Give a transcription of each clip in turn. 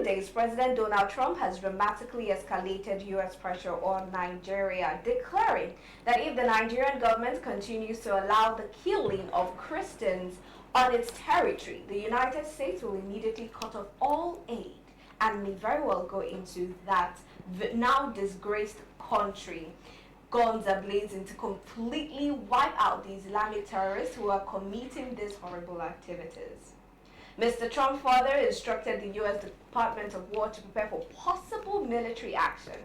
recent days, President Donald Trump has dramatically escalated U.S. pressure on Nigeria, declaring that if the Nigerian government continues to allow the killing of Christians on its territory, the United States will immediately cut off all aid and may very well go into that now disgraced country. Guns are blazing to completely wipe out the Islamic terrorists who are committing these horrible activities. Mr. Trump further instructed the U.S. Department of War to prepare for possible military action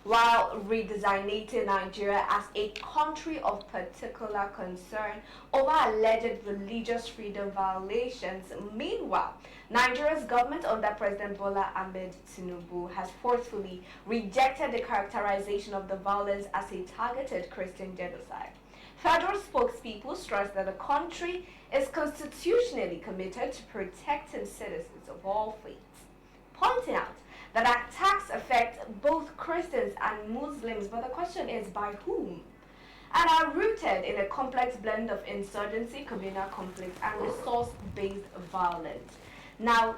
while redesignating Nigeria as a country of particular concern over alleged religious freedom violations. Meanwhile, Nigeria's government under President Bola Ahmed Tinubu has forcefully rejected the characterization of the violence as a targeted Christian genocide. Federal spokespeople stressed that the country is constitutionally committed to protecting citizens of all faiths, pointing out that attacks affect both Christians and Muslims, but the question is by whom? And are rooted in a complex blend of insurgency, communal conflict, and resource-based violence. Now,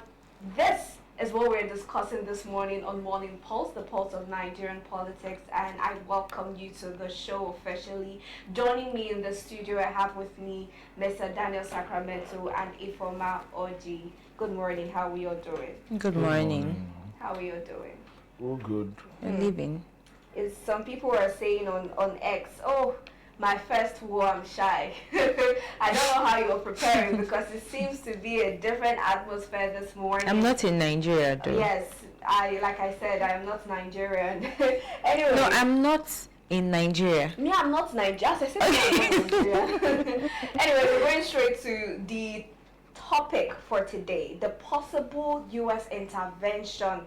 this is what we're discussing this morning on Morning Pulse, the pulse of Nigerian politics, and I welcome you to the show officially. Joining me in the studio, I have with me Mr. Daniel Sacramento and Ifoma Oji. Good morning, how are we all doing? Good morning. How are you doing? Oh, good. Living. Some people are saying on X, oh, my first war, I'm shy. I don't know how you're preparing because it seems to be a different atmosphere this morning. I'm not in Nigeria, though. Yes, like I said, I'm not Nigerian. Anyway. No, I'm not in Nigeria. Me, I'm not Nigerian. As I said, I'm not Nigerian. Anyway, we're going straight to the topic for today, the possible U.S. intervention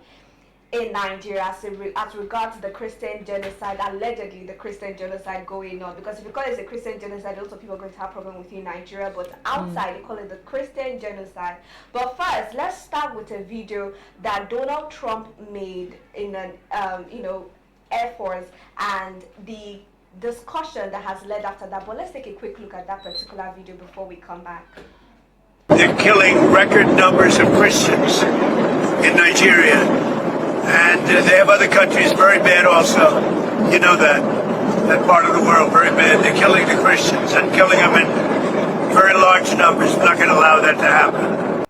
in Nigeria as regards the Christian genocide, allegedly the Christian genocide going on. Because if you call it a Christian genocide, lots of people are going to have a problem within Nigeria, but outside they call it the Christian genocide. But first, let's start with a video that Donald Trump made in an Air Force and the discussion that has led after that. But let's take a quick look at that particular video before we come back. They're killing record numbers of Christians in Nigeria. And they have other countries very bad also. You know that part of the world very bad. They're killing the Christians and killing them in very large numbers. We're not going to allow that to happen.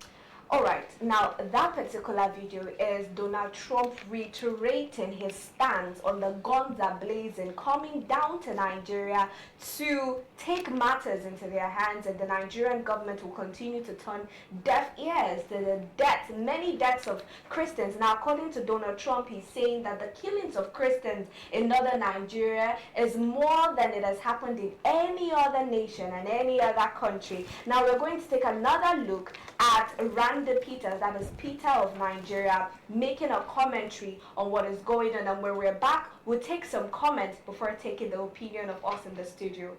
All right. Now, that particular video is Donald Trump reiterating his stance on the guns are blazing, coming down to Nigeria to take matters into their hands, and the Nigerian government will continue to turn deaf ears to the many deaths of Christians. Now, according to Donald Trump, he's saying that the killings of Christians in northern Nigeria is more than it has happened in any other nation and any other country. Now, we're going to take another look at Randy Peters, that is Peter of Nigeria, making a commentary on what is going on. And when we're back, we'll take some comments before taking the opinion of us in the studio.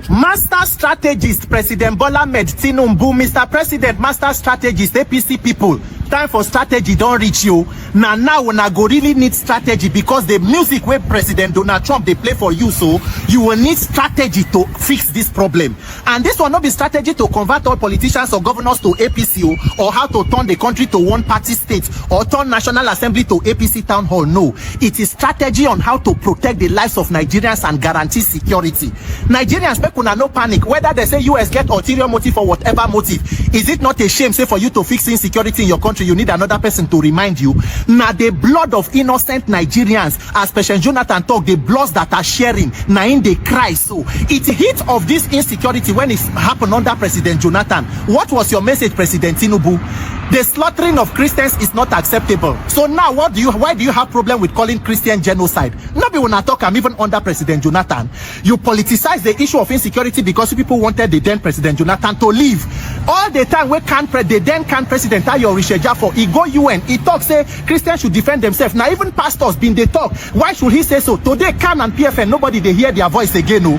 Master strategist President Bola Ahmed Tinubu, Mr. President, master strategist APC people. Time for strategy don't reach you. Now when I go really need strategy because the music where President Donald Trump they play for you, so you will need strategy to fix this problem. And this will not be strategy to convert all politicians or governors to APC or how to turn the country to one party state or turn National Assembly to APC town hall. No, it is strategy on how to protect the lives of Nigerians and guarantee security. Nigerians people no panic whether they say US get ulterior motive or whatever motive. Is it not a shame say for you to fix insecurity in your country you need another person to remind you? Now the blood of innocent Nigerians, as President Jonathan talk, the bloods that are sharing now in the cry. So it hit of this insecurity when it happened under President Jonathan. What was your message, President Tinubu? The slaughtering of Christians is not acceptable. So now why do you have problem with calling Christian genocide? Nobody will not talk. I'm even under President Jonathan. You politicize the issue of insecurity because people wanted the then President Jonathan to leave. All the time we can't the then can President Ayo Risheja for he go UN. He talk say Christians should defend themselves. Now even pastors been they talk. Why should he say so? Today Can and PFN nobody they hear their voice again. No.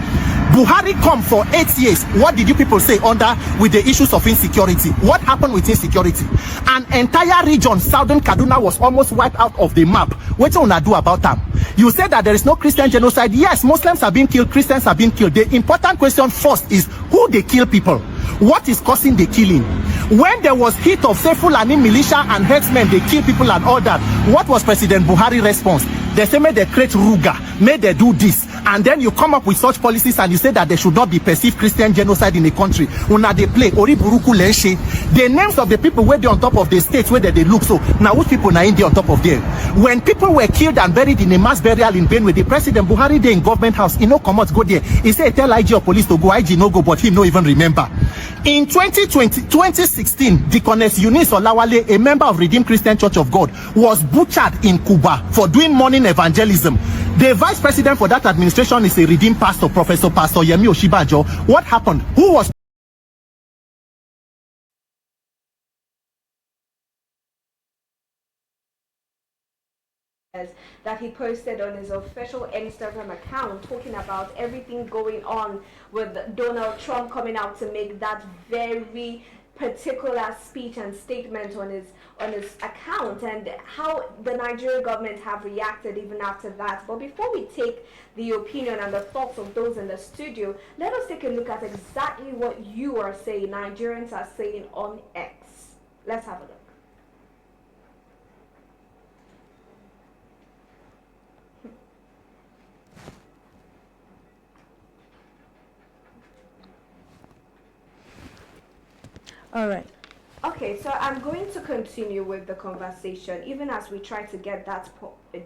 Buhari come for 8 years. What did you people say under with the issues of insecurity? What happened with insecurity? An entire region, southern Kaduna, was almost wiped out of the map. What do you do about that? You said that there is no Christian genocide. Yes, Muslims have been killed, Christians have been killed. The important question first is who they kill people. What is causing the killing? When there was hit of say Fulani militia and herdsmen, they kill people and all that, what was President Buhari's response? They say, may they create Ruga, may they do this. And then you come up with such policies and you say that there should not be perceived Christian genocide in the country. Una they play Oriburuku Leshe. The names of the people where they on top of the states where they look so. Now which people are in there on top of them? When people were killed and buried in a mass burial in Benue, the President Buhari there in government house, he no come out go there. He said tell IG or police to go, IG no go, but he no even remember. In 2016, Deaconess Eunice Olawale, a member of Redeemed Christian Church of God, was butchered in Cuba for doing morning evangelism. The vice president for that administration is a redeemed pastor, Pastor Yemi Oshibajo. What happened? Who was that he posted on his official Instagram account, talking about everything going on with Donald Trump coming out to make that very particular speech and statement on his account, and how the Nigerian government have reacted even after that. But before we take the opinion and the thoughts of those in the studio, let us take a look at exactly what you are saying, Nigerians are saying on X. Let's have a look. All right. Okay, so I'm going to continue with the conversation, even as we try to get that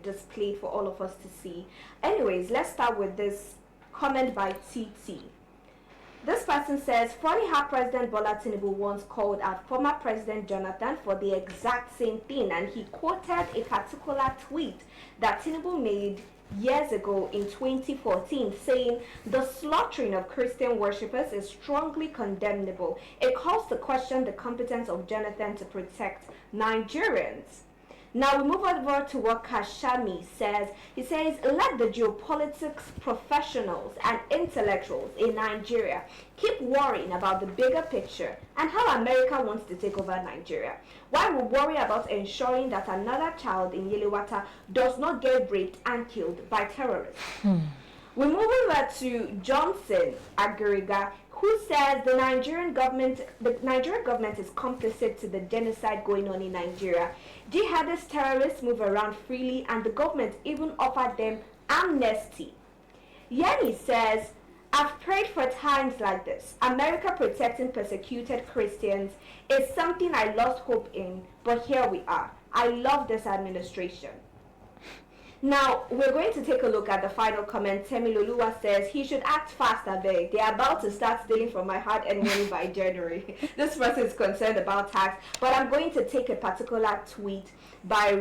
displayed for all of us to see. Anyways, let's start with this comment by TT. This person says, funny how President Bola Tinubu once called out former President Jonathan for the exact same thing, and he quoted a particular tweet that Tinubu made years ago in 2014, saying the slaughtering of Christian worshippers is strongly condemnable. It calls to question the competence of Jonathan to protect Nigerians. Now we move over to what Kashami says. He says, let the geopolitics professionals and intellectuals in Nigeria keep worrying about the bigger picture and how America wants to take over Nigeria, while we worry about ensuring that another child in Yelewata does not get raped and killed by terrorists. We move over to Johnson Agariga, who says the Nigerian government is complicit to the genocide going on in Nigeria. Jihadist terrorists move around freely, and the government even offered them amnesty. Yenny says, I've prayed for times like this. America protecting persecuted Christians is something I lost hope in, but here we are. I love this administration. Now, we're going to take a look at the final comment. Temiloluwa says, he should act fast, Abe. They're about to start stealing from my hard-earned money by January. This person is concerned about tax, but I'm going to take a particular tweet by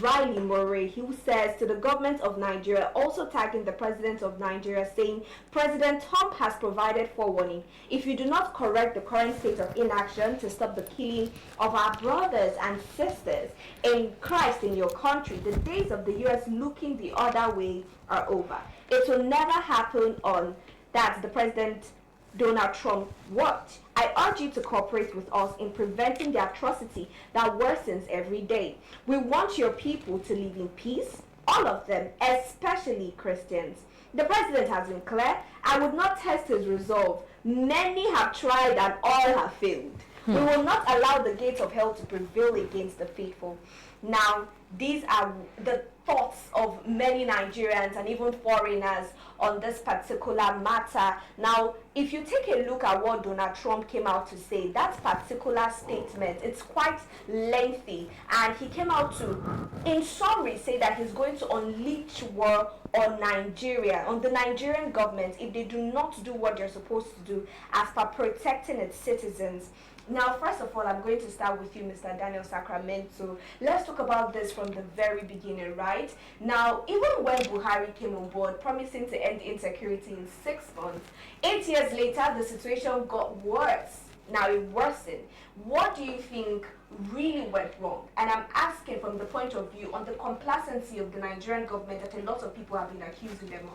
Riley Murray, who says to the government of Nigeria, also tagging the president of Nigeria, saying, President Trump has provided forewarning. If you do not correct the current state of inaction to stop the killing of our brothers and sisters in Christ in your country, the days of the U.S. looking the other way are over. It will never happen on that the President Donald Trump watch. I urge you to cooperate with us in preventing the atrocity that worsens every day. We want your people to live in peace, all of them, especially Christians. The president has been clear. I would not test his resolve. Many have tried and all have failed. We will not allow the gates of hell to prevail against the faithful. Now, these are the thoughts of many Nigerians and even foreigners on this particular matter. Now, if you take a look at what Donald Trump came out to say, that particular statement, it's quite lengthy, and he came out to, in summary, say that he's going to unleash war on Nigeria, on the Nigerian government, if they do not do what they're supposed to do as per protecting its citizens. Now, first of all, I'm going to start with you, Mr. Daniel Sacramento. Let's talk about this from the very beginning, right? Now, even when Buhari came on board, promising to end insecurity in 6 months, 8 years later, the situation got worse. Now, it worsened. What do you think really went wrong? And I'm asking from the point of view on the complacency of the Nigerian government that a lot of people have been accusing them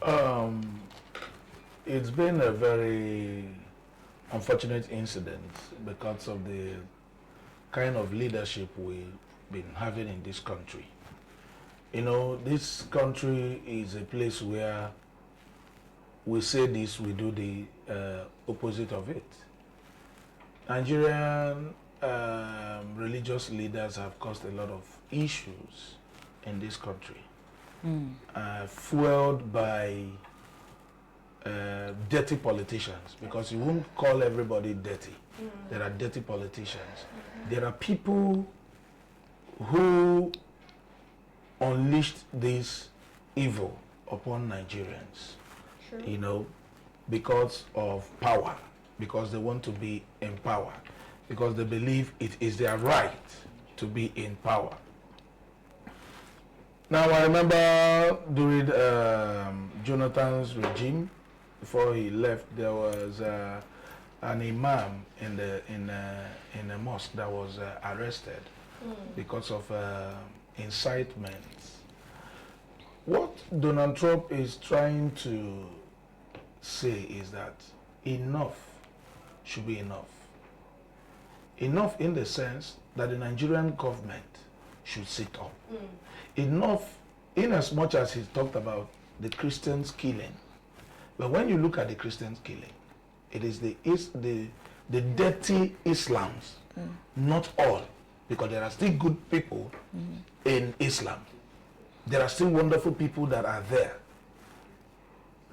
of. It's been a very unfortunate incident because of the kind of leadership we've been having in this country. You know, this country is a place where we say this, we do the opposite of it. Nigerian religious leaders have caused a lot of issues in this country, fueled by dirty politicians, because you won't call everybody dirty. There are dirty politicians. There are people who unleashed this evil upon Nigerians, you know, because of power, because they want to be in power, because they believe it is their right to be in power. Now, I remember during Jonathan's regime, before he left, there was an imam in a mosque that was arrested because of incitement. What Donald Trump is trying to say is that enough should be enough. Enough in the sense that the Nigerian government should sit up. Enough in as much as he talked about the Christians killing. But when you look at the Christians killing, it is the dirty Islams, not all, because there are still good people in Islam. There are still wonderful people that are there,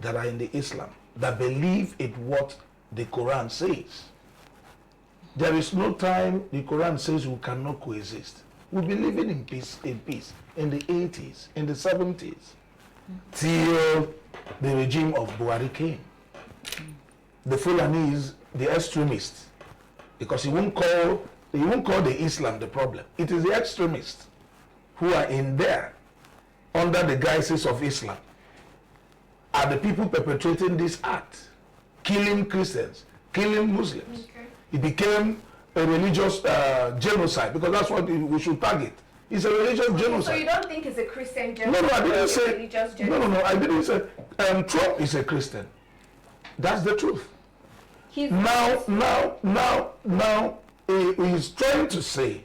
that are in the Islam, that believe in what the Quran says. There is no time the Quran says we cannot coexist. We've been living in peace in the 80s, in the 70s, till the regime of Buhari came. The Fulanese, the extremists, because he won't call the Islam the problem. It is the extremists who are in there under the guises of Islam are the people perpetrating this act, killing Christians, killing Muslims. Okay. It became a religious genocide, because that's what we should target. It's a religious genocide. So you don't think it's a Christian genocide? No, I didn't say. Religious genocide? No, I didn't say. Trump is a Christian. That's the truth. He's now, he's trying to say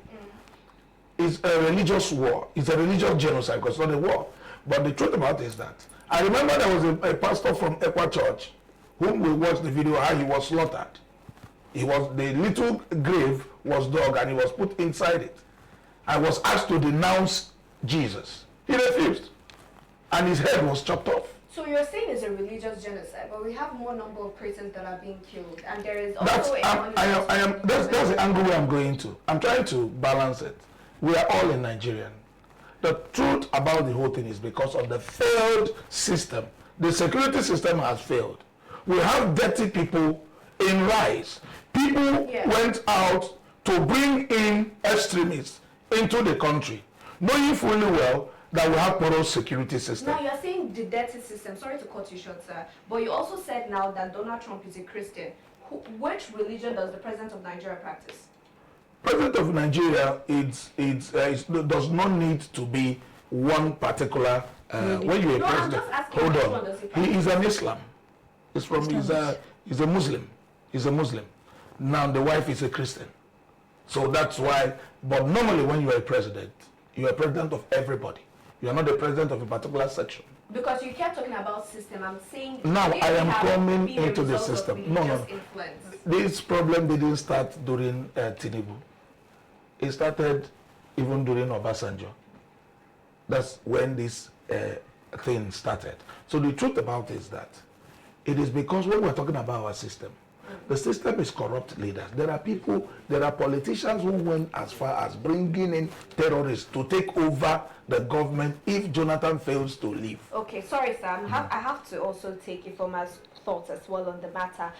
it's a religious war. It's a religious genocide, because it's not a war. But the truth about it is that I remember there was a pastor from Equa Church whom we watched the video how he was slaughtered. The little grave was dug and he was put inside it. I was asked to denounce Jesus. He refused. And his head was chopped off. So you're saying it's a religious genocide, but we have more number of Christians that are being killed, and there is also that's the angle where I'm going to. I'm trying to balance it. We are all in Nigeria. The truth about the whole thing is because of the failed system. The security system has failed. We have dirty people in rise. People went out to bring in extremists into the country, knowing fully well that we have porous security system. Now you're saying the dirty system. Sorry to cut you short, sir, but you also said now that Donald Trump is a Christian. Which religion does the president of Nigeria practice? President of Nigeria does not need to be one particular. When you're a president, hold on. He is an Islam. He's from. He's a Muslim. He's a Muslim. Now the wife is a Christian. So that's why. But normally, when you are a president, you are president of everybody. You are not the president of a particular section. Because you kept talking about system, I'm saying now I am coming into the system. No. This problem didn't start during Tinubu. It started even during Obasanjo. That's when this thing started. So the truth about it is that it is because when we're talking about our system, the system is corrupt leaders. There are politicians who went as far as bringing in terrorists to take over the government if Jonathan fails to leave. Okay, sorry, Sam. I have to also take Ifoma's thoughts as well on the matter.